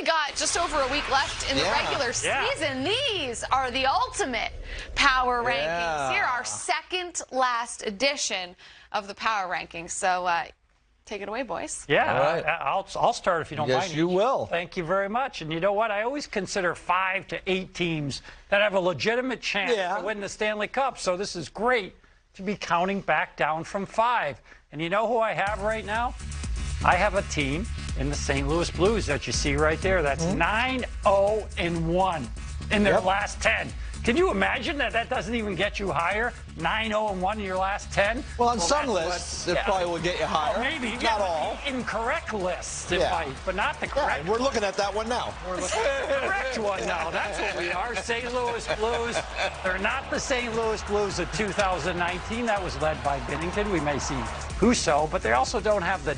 only got just over a week left in the regular season. These are the ultimate power rankings. Here, our second last edition of the power rankings. So take it away, boys. Yeah, I'll start if you don't mind. Yes, you will. Thank you very much. And you know what? I always consider 5 to 8 teams that have a legitimate chance to win the Stanley Cup. So this is great to be counting back down from 5. And you know who I have right now? I have a team in the St. Louis Blues that you see right there. That's 9-0-1 in their last 10. Can you imagine that that doesn't even get you higher? 9-0-1 in your last 10? Well, on some lists, it probably will get you higher. Well, maybe. Not all. Incorrect lists, it might, but not the correct We're looking at that one now. We're looking at the correct one now. That's what we are. St. Louis Blues. They're not the St. Louis Blues of 2019. That was led by Binnington. We may see Husso, but they also don't have the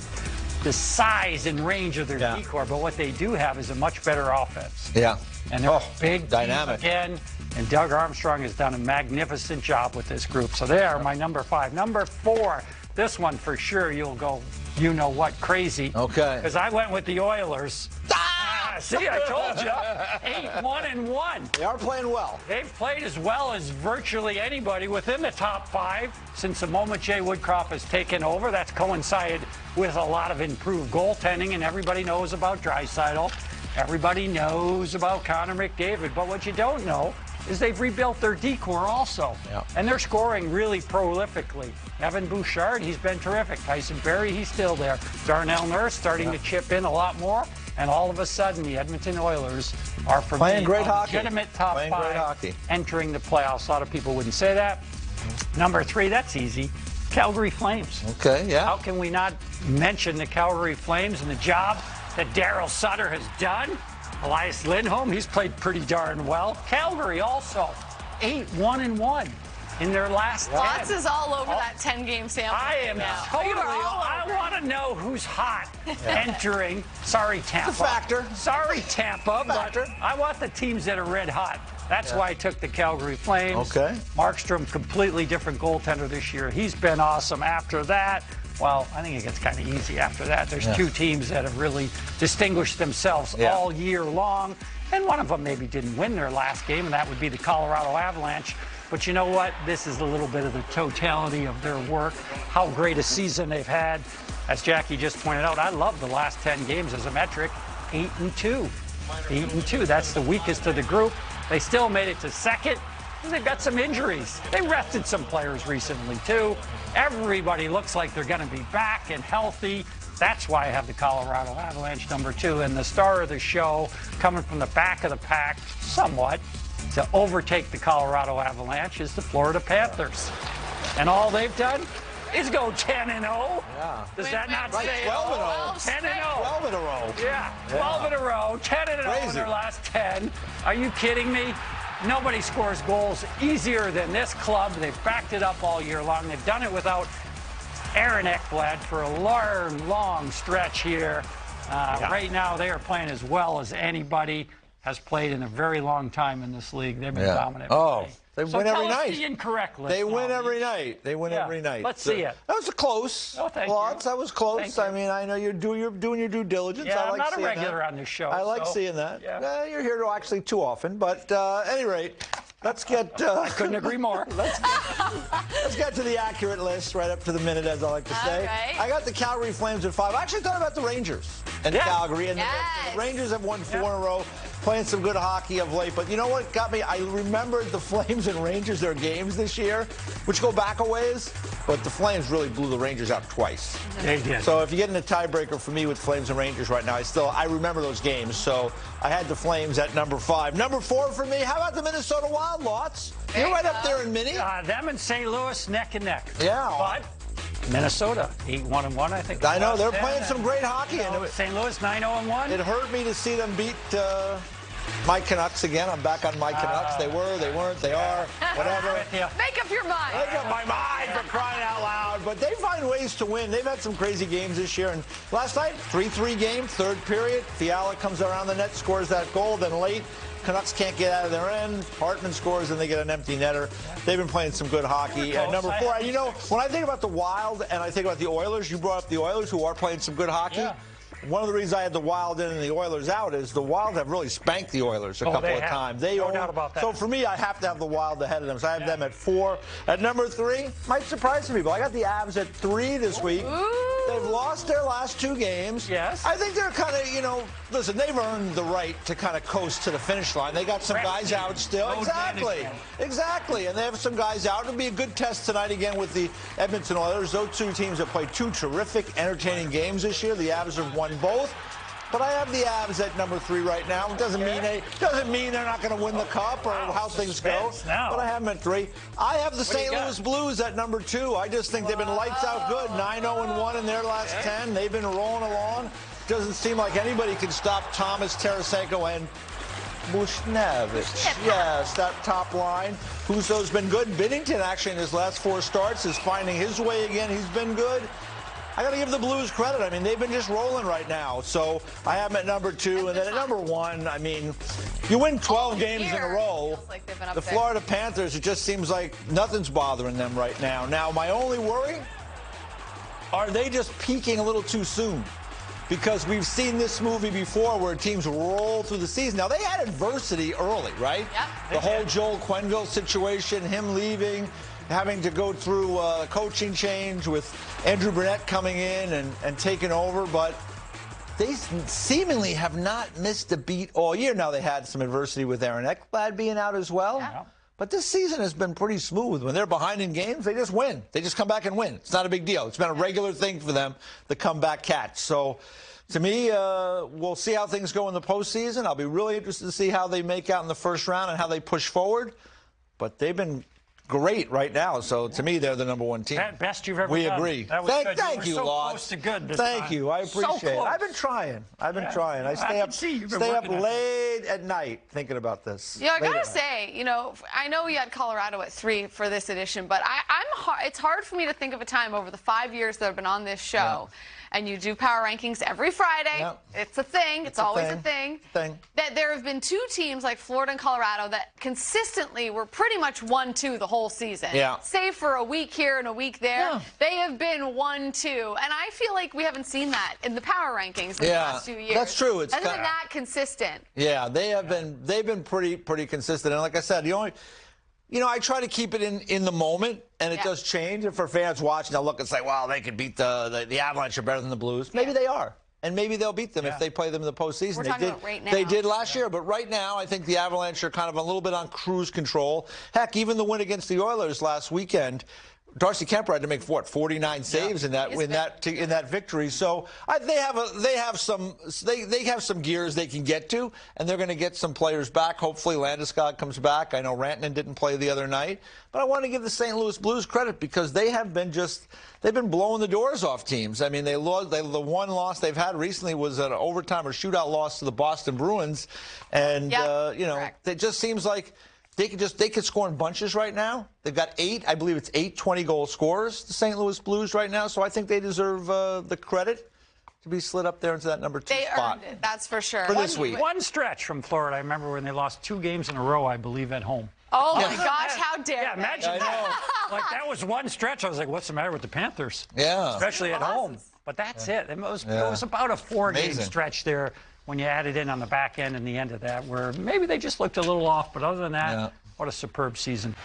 size and range of their decor. But what they do have is a much better offense. Yeah. And they're big, dynamic again. And Doug Armstrong has done a magnificent job with this group. So they are my number 5. Number 4, this one for sure you'll go, you know what, crazy. Okay. Because I went with the Oilers. See, I told you. 8-1-1. They are playing well. They've played as well as virtually anybody within the top 5 since the moment Jay Woodcroft has taken over. That's coincided with a lot of improved goaltending, and everybody knows about Draisaitl. Everybody knows about Connor McDavid. But what you don't know is they've rebuilt their decor also. And they're scoring really prolifically. Evan Bouchard, he's been terrific. Tyson Barrie, he's still there. Darnell Nurse starting to chip in a lot more. And all of a sudden, the Edmonton Oilers are playing great hockey. Legitimate top 5 entering the playoffs. A lot of people wouldn't say that. Number 3, that's easy. Calgary Flames. Okay, How can we not mention the Calgary Flames and the job that Daryl Sutter has done? Elias Lindholm, he's played pretty darn well. Calgary also 8-1-1 in their last 10. Lots is all over that 10-game sample. I am totally. I want to know who's hot entering. Sorry, Tampa. It's a factor. Sorry, Tampa. But I want the teams that are red hot. That's why I took the Calgary Flames. Okay. Markstrom, completely different goaltender this year. He's been awesome. After that, well, I think it gets kind of easy after that. There's 2 teams that have really distinguished themselves all year long. And one of them maybe didn't win their last game, and that would be the Colorado Avalanche. But you know what? This is a little bit of the totality of their work, how great a season they've had. As Jackie just pointed out, I love the last 10 games as a metric. 8-2. 8-2. That's the weakest of the group. They still made it to second. They've got some injuries. They rested some players recently, too. Everybody looks like they're going to be back and healthy. That's why I have the Colorado Avalanche number 2. And the star of the show, coming from the back of the pack, somewhat, to overtake the Colorado Avalanche, is the Florida Panthers. And all they've done is go 10-0. Yeah. Does that not say 12-0. 10-0. 12 in a row. Yeah, 12 in a row. 10-0 in their last 10. Are you kidding me? Nobody scores goals easier than this club. They've backed it up all year long. They've done it without Aaron Ekblad for a long stretch here. Right now, they are playing as well as anybody has played in a very long time in this league. They've been dominant. They win every night. The incorrect list. They win every night. They win every night. Let's see it. That was a close. Oh, thank you. That was close. Thank you. I mean, I know you're doing your due diligence. Yeah, I like I'm not seeing a regular that. on this show. I like seeing that. Yeah. You're here actually too often, but at any rate, let's get. I couldn't agree more. Let's get to the accurate list right up to the minute, as I like to say. Right. I got the Calgary Flames at 5. I actually thought about the Rangers and Calgary, and the Rangers have won 4 in a row. Playing some good hockey of late. But you know what got me? I remembered the Flames and Rangers, their games this year, which go back a ways. But the Flames really blew the Rangers out twice. They did. So if you're getting a tiebreaker for me with Flames and Rangers right now, I remember those games. So I had the Flames at number 5. Number 4 for me, how about the Minnesota Wild, Lots? You're right up there in Mini. Them and St. Louis neck and neck. Yeah. But Minnesota, 8-1-1, I think. I know, they're playing some great hockey. St. Louis, 9-0-1. It hurt me to see them beat my Canucks again. I'm back on my Canucks. They were, they weren't, they are, whatever. Make up your mind. Make up my mind for crying out loud. But they find ways to win. They've had some crazy games this year. And last night, 3-3 game, third period. Fiala comes around the net, scores that goal. Then late, Canucks can't get out of their end. Hartman scores, and they get an empty netter. They've been playing some good hockey. And number 4, you know, when I think about the Wild and I think about the Oilers, you brought up the Oilers, who are playing some good hockey. one of the reasons I had the Wild in and the Oilers out is the Wild have really spanked the Oilers a couple of times. No doubt about that. So for me, I have to have the Wild ahead of them. So I have them at 4. At number 3, might surprise some people. I got the Avs at 3 this week. They've lost their last 2 games. Yes. I think they're kind of, listen, they've earned the right to kind of coast to the finish line. They got some guys out still. Exactly. And they have some guys out. It'll be a good test tonight again with the Edmonton Oilers. Those 2 teams have played 2 terrific, entertaining games this year. The Avs have won both. But I have the Avs at number 3 right now. It doesn't mean they're not going to win the cup or how things go. But I have them at 3. I have the St. Louis Blues at number 2. I just think they've been lights out good. 9-0-1 in their last 10. They've been rolling along. Doesn't seem like anybody can stop Thomas, Tarasenko, and Buchnevich. Yes, that top line. Husso's been good. Binnington, actually, in his last 4 starts, is finding his way again. He's been good. I got to give the Blues credit. I mean, they've been just rolling right now. So I have them at number 2. And then at number 1, I mean, you win 12 games in a row. Like the Florida Panthers, it just seems like nothing's bothering them right now. Now, my only worry, are they just peaking a little too soon? Because we've seen this movie before where teams roll through the season. Now, they had adversity early, right? Yep. The whole Joel Quenneville situation, him leaving, having to go through a coaching change with Andrew Burnett coming in and taking over. But they seemingly have not missed a beat all year. Now, they had some adversity with Aaron Ekblad being out as well. Yeah. But this season has been pretty smooth. When they're behind in games, they just win. They just come back and win. It's not a big deal. It's been a regular thing for them, the comeback catch. So, to me, we'll see how things go in the postseason. I'll be really interested to see how they make out in the first round and how they push forward. But they've been great right now. So, to me, they're the number 1 team. Best you've ever done. We agree. That was good. Thank you, so Lawton. Close to good this Thank time. you. I appreciate it. Close. I've been trying. I stay up late at night thinking about this. Yeah, I gotta say, I know we had Colorado at 3 for this edition, but it's hard for me to think of a time over the 5 years that I've been on this show. Yeah. And you do power rankings every Friday. Yep. It's a thing. It's always a thing. That there have been 2 teams like Florida and Colorado that consistently were pretty much 1-2 the whole season. Yeah. Save for a week here and a week there. Yeah. They have been 1-2. And I feel like we haven't seen that in the power rankings in the last few years. That's true. It's hasn't been that consistent. Yeah, they've been pretty consistent. And like I said, I try to keep it in the moment, and it does change. And for fans watching, they'll look and say, well, they could beat the Avalanche are better than the Blues. Maybe they are. And maybe they'll beat them if they play them in the postseason. We're talking about right now. They did last year, but right now I think the Avalanche are kind of a little bit on cruise control. Heck, even the win against the Oilers last weekend, Darcy Kemper had to make 49 saves in that victory. So they have some gears they can get to, and they're going to get some players back. Hopefully Landeskog comes back. I know Rantanen didn't play the other night, but I want to give the St. Louis Blues credit because they've been blowing the doors off teams. I mean, the one loss they've had recently was an overtime or shootout loss to the Boston Bruins, and it just seems like they could score in bunches right now. They've got 8 20-goal scorers, the St. Louis Blues right now. So I think they deserve the credit to be slid up there into that number 2 spot. They earned it, that's for sure. For this week. One stretch from Florida, I remember when they lost 2 games in a row, I believe, at home. Oh, my gosh, how dare Yeah, imagine that. Like, that was one stretch. I was like, what's the matter with the Panthers? Yeah. Especially at home. But that's it. It was about a 4-game stretch there when you added in on the back end and the end of that, where maybe they just looked a little off. But other than that, what a superb season.